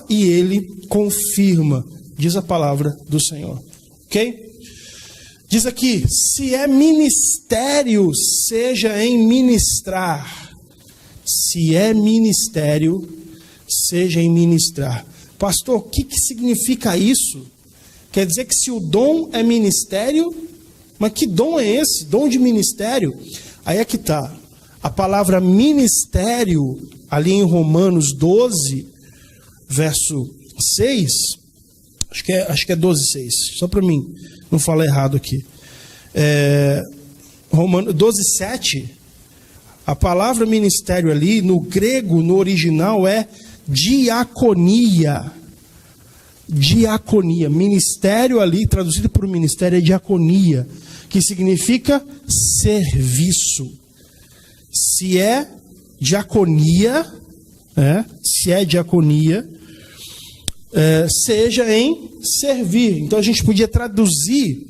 e ele confirma, diz a palavra do Senhor. Ok? Diz aqui, se é ministério, seja em ministrar. Se é ministério, seja em ministrar. Pastor, o que significa isso? Quer dizer que se o dom é ministério, mas que dom é esse? Dom de ministério? Aí é que está. A palavra ministério, ali em Romanos 12, verso 6, acho que é 12, 6, só para mim não falar errado aqui. Romanos 12, 7, a palavra ministério ali, no grego, no original, é diaconia. Diaconia. Ministério ali, traduzido por ministério, é diaconia, que significa serviço. Se é diaconia, seja em servir. Então a gente podia traduzir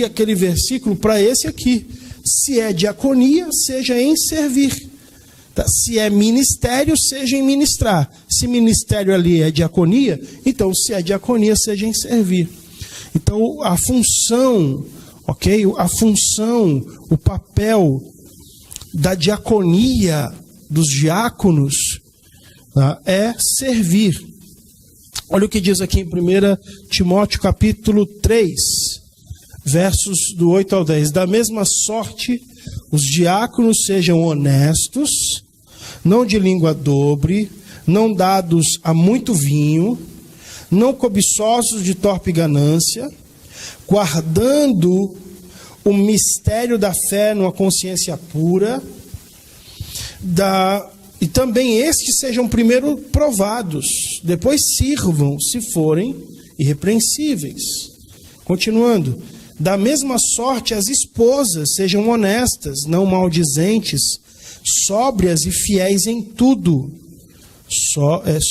aquele versículo para esse aqui. Se é diaconia, seja em servir. Se é ministério, seja em ministrar. Se ministério ali é diaconia, então se é diaconia, seja em servir. Então a função, ok? A função, o papel da diaconia dos diáconos, tá, é servir. Olha o que diz aqui em 1 Timóteo capítulo 3, versos do 8 ao 10. Da mesma sorte, os diáconos sejam honestos, não de língua dobre, não dados a muito vinho, não cobiçosos de torpe ganância, guardando o mistério da fé numa consciência pura, e também estes sejam primeiro provados, depois sirvam, se forem irrepreensíveis. Continuando, da mesma sorte as esposas sejam honestas, não maldizentes, sóbrias e fiéis em tudo.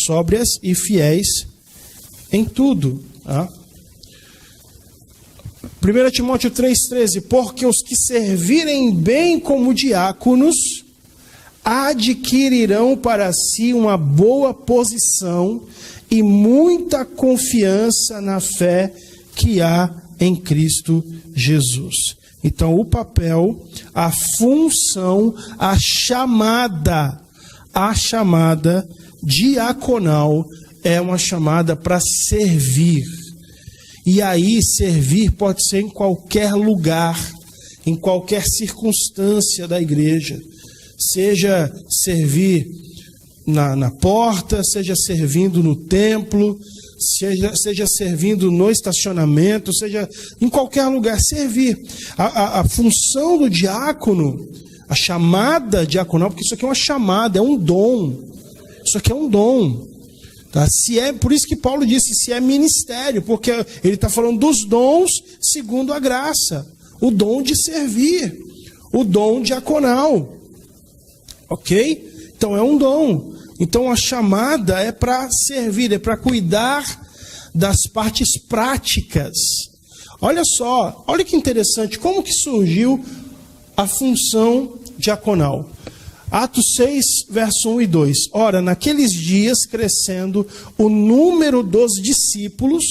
Sóbrias e fiéis em tudo. Tá? 1 Timóteo 3,13, porque os que servirem bem como diáconos adquirirão para si uma boa posição e muita confiança na fé que há em Cristo Jesus. Então, o papel, a função, a chamada diaconal é uma chamada para servir. E aí, servir pode ser em qualquer lugar, em qualquer circunstância da igreja. Seja servir na porta, seja servindo no templo, seja servindo no estacionamento, seja em qualquer lugar, servir. A função do diácono, a chamada diaconal, porque isso aqui é uma chamada, é um dom. Isso aqui é um dom. Tá? Por isso que Paulo disse, se é ministério, porque ele está falando dos dons segundo a graça. O dom de servir, o dom diaconal. Ok? Então é um dom. Então a chamada é para servir, é para cuidar das partes práticas. Olha só, olha que interessante, como que surgiu a função diaconal. Atos 6, verso 1 e 2. Ora, naqueles dias, crescendo o número dos discípulos,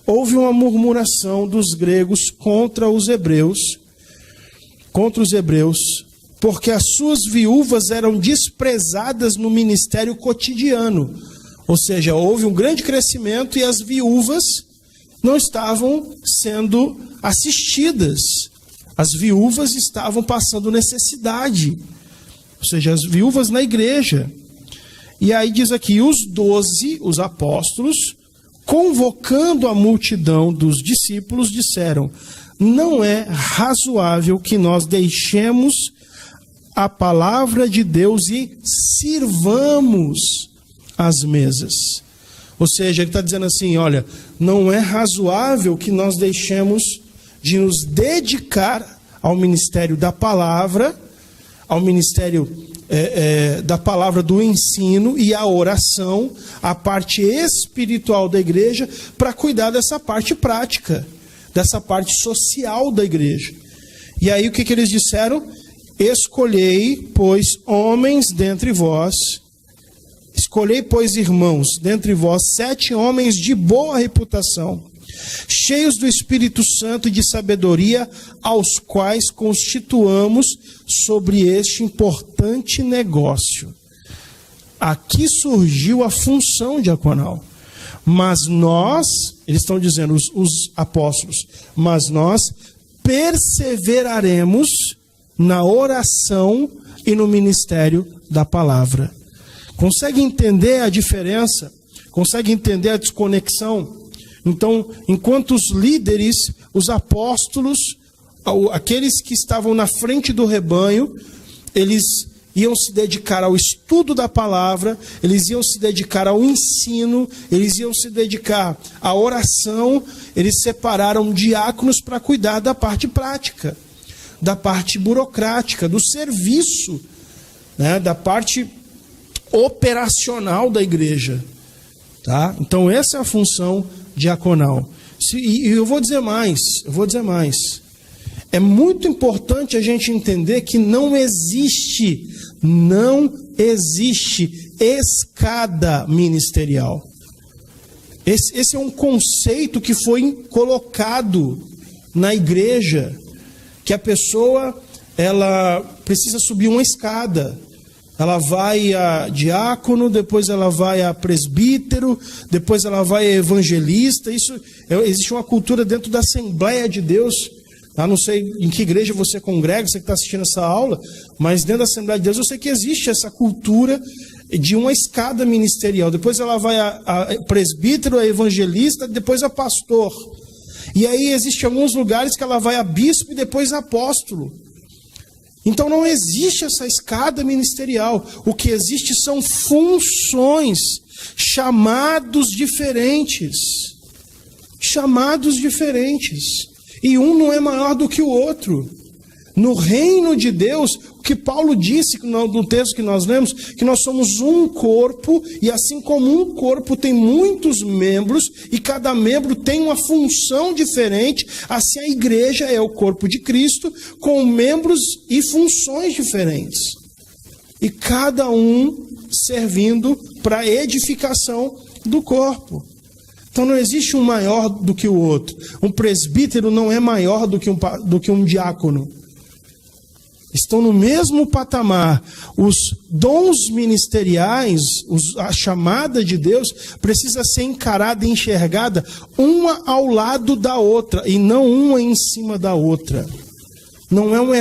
houve uma murmuração dos gregos contra os hebreus, porque as suas viúvas eram desprezadas no ministério cotidiano. Ou seja, houve um grande crescimento e as viúvas não estavam sendo assistidas. As viúvas estavam passando necessidade. Ou seja, as viúvas na igreja. E aí diz aqui, os 12, os apóstolos, convocando a multidão dos discípulos, disseram, não é razoável que nós deixemos a palavra de Deus e sirvamos as mesas. Ou seja, ele está dizendo assim, olha, não é razoável que nós deixemos de nos dedicar ao ministério da palavra, ao ministério da palavra do ensino e a oração, a parte espiritual da igreja, para cuidar dessa parte prática, dessa parte social da igreja. E aí o que eles disseram? Escolhei, pois, homens dentre vós, Escolhei, pois, irmãos, dentre vós 7 homens de boa reputação, cheios do Espírito Santo e de sabedoria, aos quais constituamos sobre este importante negócio. Aqui surgiu a função diaconal. Mas nós, eles estão dizendo, os apóstolos, mas nós perseveraremos na oração e no ministério da palavra. Consegue entender a diferença? Consegue entender a desconexão? Então, enquanto os líderes, os apóstolos, aqueles que estavam na frente do rebanho, eles iam se dedicar ao estudo da palavra, eles iam se dedicar ao ensino, eles iam se dedicar à oração, eles separaram diáconos para cuidar da parte prática, da parte burocrática, do serviço, né, da parte operacional da igreja. Tá? Então essa é a função diaconal. E eu vou dizer mais. É muito importante a gente entender que não existe escada ministerial. Esse é um conceito que foi colocado na igreja, que a pessoa ela precisa subir uma escada. Ela vai a diácono, depois ela vai a presbítero, depois ela vai a evangelista. Existe uma cultura dentro da Assembleia de Deus. Eu não sei em que igreja você congrega, você que está assistindo essa aula, mas dentro da Assembleia de Deus eu sei que existe essa cultura de uma escada ministerial. Depois ela vai a presbítero, a evangelista, depois a pastor. E aí existem alguns lugares que ela vai a bispo e depois a apóstolo. Então não existe essa escada ministerial. O que existe são funções, chamados diferentes. Chamados diferentes. E um não é maior do que o outro. No reino de Deus, o que Paulo disse no texto que nós lemos, que nós somos um corpo, e assim como um corpo tem muitos membros, e cada membro tem uma função diferente, assim a igreja é o corpo de Cristo, com membros e funções diferentes. E cada um servindo para a edificação do corpo. Então não existe um maior do que o outro. Um presbítero não é maior do que um diácono. Estão no mesmo patamar. Os dons ministeriais, a chamada de Deus, precisa ser encarada e enxergada uma ao lado da outra, e não uma em cima da outra. Não é um